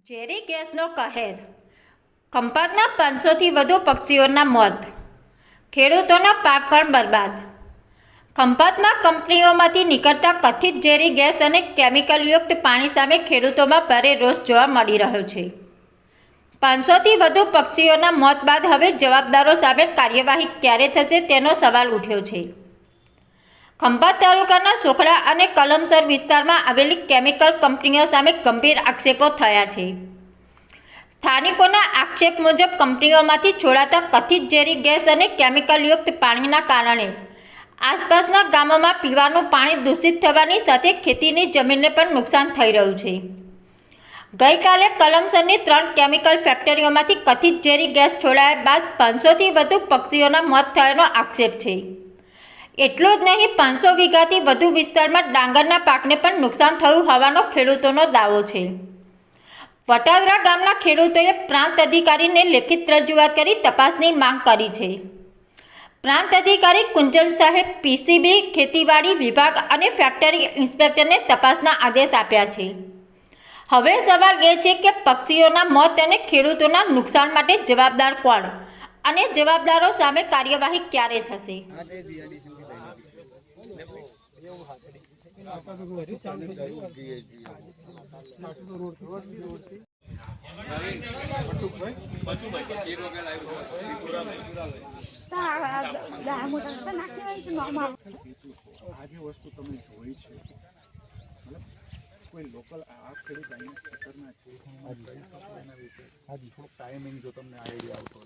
ઝેરી ગેસનો કહેર, ખંભાતના 500થી વધુ પક્ષીઓના મોત, ખેડૂતોનો પાક પણ બરબાદ। ખંભાતમાં કંપનીઓમાંથી નીકળતા કથિત ઝેરી ગેસ અને કેમિકલયુક્ત પાણી સામે ખેડૂતોમાં ભારે રોષ જોવા મળી રહ્યો છે। 500થી વધુ પક્ષીઓના મોત બાદ હવે જવાબદારો સામે કાર્યવાહી ક્યારે થશે તેનો સવાલ ઉઠ્યો છે। ખંભાત તાલુકાના સોખડા અને કલમસર વિસ્તારમાં આવેલી કેમિકલ કંપનીઓ સામે ગંભીર આક્ષેપો થયા છે। સ્થાનિકોના આક્ષેપ મુજબ કંપનીઓમાંથી છોડાતા કથિત ઝેરી ગેસ અને કેમિકલયુક્ત પાણીના કારણે આસપાસના ગામોમાં પીવાનું પાણી દૂષિત થવાની સાથે ખેતીની જમીનને પણ નુકસાન થઈ રહ્યું છે। ગઈકાલે કલમસરની 3 કેમિકલ ફેક્ટરીઓમાંથી કથિત ઝેરી ગેસ છોડાયા બાદ 500થી વધુ પક્ષીઓના મોત થયાનો આક્ષેપ છે। એટલું જ નહીં, 500 વીઘાથી વધુ વિસ્તારમાં ડાંગરના પાકને પણ નુકસાન થયું હોવાનો ખેડૂતોનો દાવો છે। વટાદરા ગામના ખેડૂતોએ પ્રાંત અધિકારીને લેખિત રજૂઆત કરી તપાસની માંગ કરી છે। પ્રાંત અધિકારી કુંજલ સાહેબ પીસીબી, ખેતીવાડી વિભાગ અને ફેક્ટરી ઇન્સ્પેક્ટરને તપાસના આદેશ આપ્યા છે। હવે સવાલ એ છે કે પક્ષીઓના મોત અને ખેડૂતોના નુકસાન માટે જવાબદાર કોણ અને જવાબદારો સામે કાર્યવાહી ક્યારે થશે? આજે વસ્તુ તમે જોઈ છે, કોઈ લોકલ આ ખેડૂત અહીંયા ખતરનાક છે, થોડુંક ટાઈમિંગ જો તમને આઈડિયા આવતો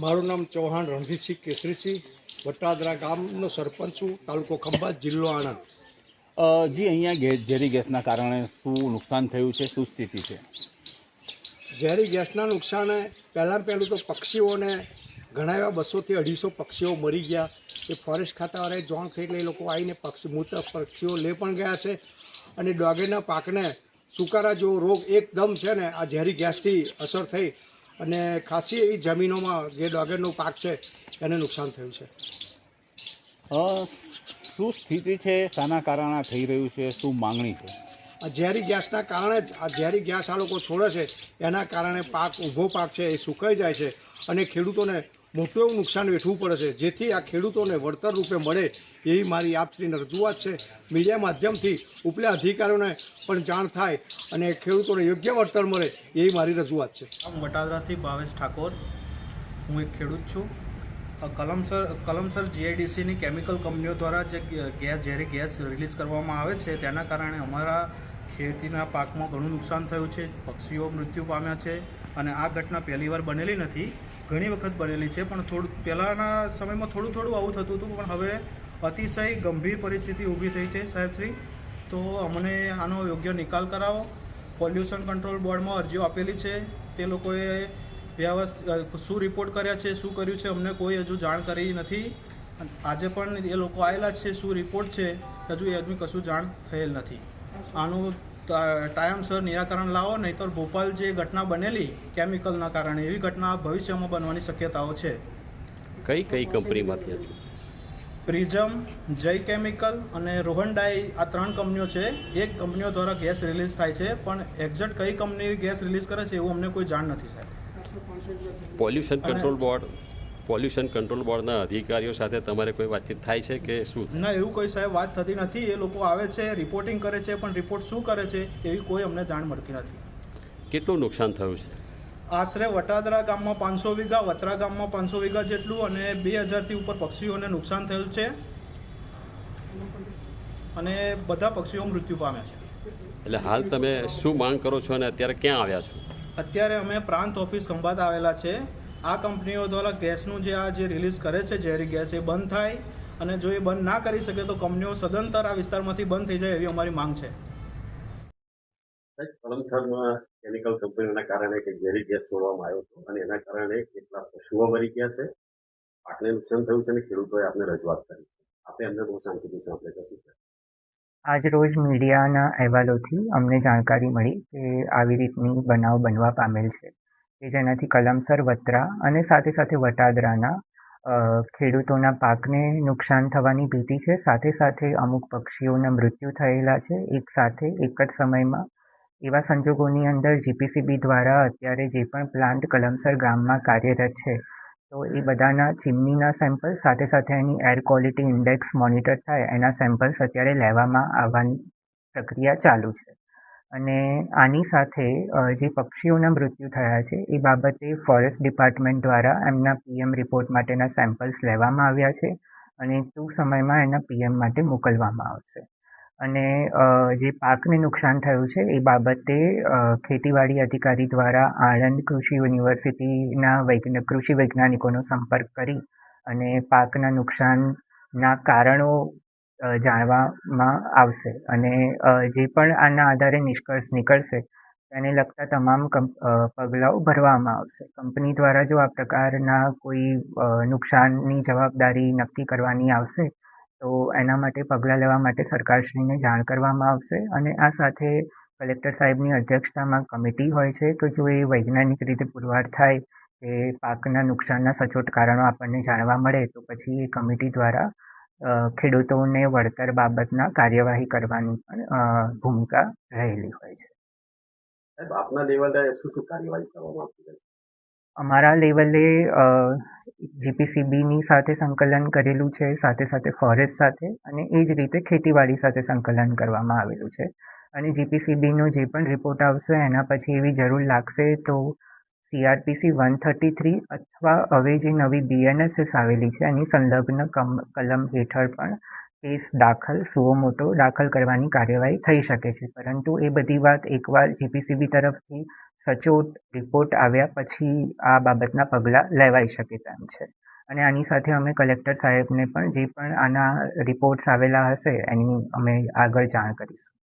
મારું નામ ચૌહાણ રણજીતસિંહ કેસરીસિંહ, વટાદરા ગામનો સરપંચ છું, તાલુકો ખંભાત, જિલ્લો આણંદ। જી, અહીંયા ઝેરી ગેસના કારણે શું નુકસાન થયું છે, શું સ્થિતિ છે? ઝેરી ગેસના નુકસાને પહેલું તો પક્ષીઓને ઘણા એવા 200થી 250 પક્ષીઓ મરી ગયા। એ ફોરેસ્ટ ખાતાવાળાએ જાણ થઈ એટલે એ લોકો આવીને મૃત પક્ષીઓ લે પણ ગયા છે। અને ડાંગરના પાકને સુકારા જેવો રોગ એકદમ છે ને આ ઝેરી ગેસથી અસર થઈ અને ખાસી એવી જમીનોમાં જે ડાંગરનો પાક છે એને નુકસાન થયું છે। શું સ્થિતિ છે, શાના કારણે થઈ રહ્યું છે, શું માંગણી છે? આ ઝેરી ગેસના કારણે જ આ ઝેરી ગેસ આ લોકો છોડે છે, એના કારણે પાક ઊભો પાક છે એ સુકાઈ જાય છે અને ખેડૂતોને મોટું એવું નુકસાન વેઠવું પડે છે। જેથી આ ખેડૂતોને વળતર રૂપે મળે એવી મારી આપશ્રીને રજૂઆત છે। મીડિયા માધ્યમથી ઉપલા અધિકારીઓને પણ જાણ થાય અને ખેડૂતોને યોગ્ય વળતર મળે એવી મારી રજૂઆત છે। વટાદરાથી ભાવેશ ઠાકોર, હું એક ખેડૂત છું। કલમસર જીઆઈડીસીની કેમિકલ કંપનીઓ દ્વારા જે ઝેરી ગેસ રિલીઝ કરવામાં આવે છે તેના કારણે અમારા ખેતીના પાકમાં ઘણું નુકસાન થયું છે, પક્ષીઓ મૃત્યુ પામ્યા છે। અને આ ઘટના પહેલીવાર બનેલી નથી, ઘણી વખત બનેલી છે, પણ પહેલાંના સમયમાં થોડું આવું થતું હતું, પણ હવે અતિશય ગંભીર પરિસ્થિતિ ઊભી થઈ છે। સાહેબશ્રી, તો અમને આનો યોગ્ય નિકાલ કરાવો। પોલ્યુશન કંટ્રોલ બોર્ડમાં અરજીઓ આપેલી છે, તે લોકોએ શું રિપોર્ટ કર્યા છે, શું કર્યું છે, અમને કોઈ હજુ જાણ કરી નથી। આજે પણ એ લોકો આવેલા છે, શું રિપોર્ટ છે હજુ કશું જાણ થયેલ નથી। આનું ટાઈમસર નિરાકરણ લાવો, નહીંતર ભોપાલ જે ઘટના બનેલી કેમિકલના કારણે એવી ઘટના ભવિષ્યમાં બનવાની શક્યતાઓ છે। કઈ કંપનીમાંથી હતું? પ્રિઝમ, જય કેમિકલ અને રોહનડાઈ, આ 3 કંપનીઓ છે। એક કંપનીઓ દ્વારા ગેસ રિલીઝ થાય છે, પણ એક્ઝેક્ટ કઈ કંપની ગેસ રિલીઝ કરે છે એવું અમને કોઈ જાણ નથી સાહેબ। પોલ્યુશન કંટ્રોલ બોર્ડના અધિકારીઓ સાથે તમારે કોઈ વાતચીત થાય છે કે શું? ના, એવું કોઈ સાહેબ વાત થતી નથી। એ લોકો આવે છે, રિપોર્ટિંગ કરે છે, પણ રિપોર્ટ શું કરે છે એવી કોઈ અમને જાણ મળતી નથી। કેટલું નુકસાન થયું છે? આશરે વટાદરા ગામમાં 500 વીઘા, વતરા ગામમાં 500 વીઘા જેટલું અને 2000થી ઉપર પક્ષીઓને નુકસાન થયું છે અને બધા પક્ષીઓ મૃત્યુ પામ્યા છે। એટલે હાલ તમે શું માંગ કરો છો અને અત્યારે ક્યાં આવ્યા છો? અત્યારે અમે પ્રાંત ઓફિસ ખંભાત આવેલા છે। આ કંપનીઓ દ્વારા ગેસનું જે રિલીઝ કરે છે ઝેરી ગેસ એ બંધ થાય અને જો એ બંધ ના કરી શકે તો કંપનીઓ સદંતર આ વિસ્તારમાંથી બંધ થઈ જાય એવી અમારી માંગ છે। કલમસરમાં કેમિકલ કંપનીઓના કારણે કે ઝેરી ગેસ છોડવામાં આવ્યો હતો અને એના કારણે કેટલા પશુઓ મરી ગયા છે, પાકને નુકસાન થયું છે અને ખેડૂતોએ આપને રજૂઆત કરી છે। આપણે એમને બહુ શાંતિથી સાંભળે કશું. આજરોજ મીડિયાના અહેવાલોથી અમને જાણકારી મળી કે આવી રીતની બનાવ બનવા પામેલ છે કે જેનાથી કલમસર વત્રા અને સાથે સાથે વટાદરાના ખેડૂતોના પાકને નુકસાન થવાની ભીતિ છે. સાથે સાથે અમુક પક્ષીઓના મૃત્યુ થયેલા છે એક સાથે એક જ સમયમાં. એવા સંજોગોની અંદર જીપીસીબી દ્વારા અત્યારે જે પણ પ્લાન્ટ કલમસર ગામમાં કાર્યરત છે તો એ બધાના ચીમનીના સેમ્પલ્સ સાથે સાથે એની એર ક્વોલિટી ઇન્ડેક્સ મોનિટર થાય એના સેમ્પલ્સ અત્યારે લેવામાં આવવાની પ્રક્રિયા ચાલુ છે. અને આની સાથે જે પક્ષીઓના મૃત્યુ થયા છે એ બાબતે ફોરેસ્ટ ડિપાર્ટમેન્ટ દ્વારા એમના પીએમ રિપોર્ટ માટેના સેમ્પલ્સ લેવામાં આવ્યા છે અને ટૂંક સમયમાં એના પીએમ માટે મોકલવામાં આવશે. અને જે પાકને નુકસાન થયું છે એ બાબતે ખેતીવાડી અધિકારી દ્વારા આણંદ કૃષિ યુનિવર્સિટીના કૃષિ વૈજ્ઞાનિકોનો સંપર્ક કરી અને પાકના નુકસાનના કારણો જાણવામાં આવશે અને જે પણ આના આધારે નિષ્કર્ષ નીકળશે તેને લગતા તમામ પગલાઓ ભરવામાં આવશે. કંપની દ્વારા જો આ પ્રકારના કોઈ નુકસાનની જવાબદારી નક્કી કરવાની આવશે તો એના માટે પગલાં લેવા માટે સરકારશ્રીને જાણ કરવામાં આવશે. અને આ સાથે કલેક્ટર સાહેબની અધ્યક્ષતામાં કમિટી હોય છે તો જો એ વૈજ્ઞાનિક રીતે પુરવાર થાય કે પાકના નુકસાનના સચોટ કારણો આપણને જાણવા મળે તો પછી એ કમિટી દ્વારા ખેડૂતોને વળતર બાબતના કાર્યવાહી કરવાની પણ ભૂમિકા રહેલી હોય છે. સાહેબ, આપના લેવલે શું કાર્યવાહી કરવામાં આવતી હોય? અમારા લેવલે જીપીસીબીની સાથે સંકલન કરેલું છે, સાથે સાથે ફોરેસ્ટ સાથે અને એ જ રીતે ખેતીવાડી સાથે સંકલન કરવામાં આવેલું છે. અને જીપીસીબીનો જે પણ રિપોર્ટ આવશે એના પછી એવી જરૂર લાગશે તો CRPC 133 અથવા હવે જે નવી BNSS આવેલી છે એની સંલગ્ન કલમ હેઠળ પણ કેસ સુઓ મોટો દાખલ કરવાની કાર્યવાહી થઈ શકે છે. પરંતુ એ બધી વાત એકવાર જીપીસીબી તરફથી સચોટ રિપોર્ટ આવ્યા પછી આ બાબતના પગલાં લેવાઈ શકે તેમ છે. અને આની સાથે અમે કલેક્ટર સાહેબને પણ જે પણ આના રિપોર્ટ્સ આવેલા હશે એની અમે આગળ જાણ કરીશું.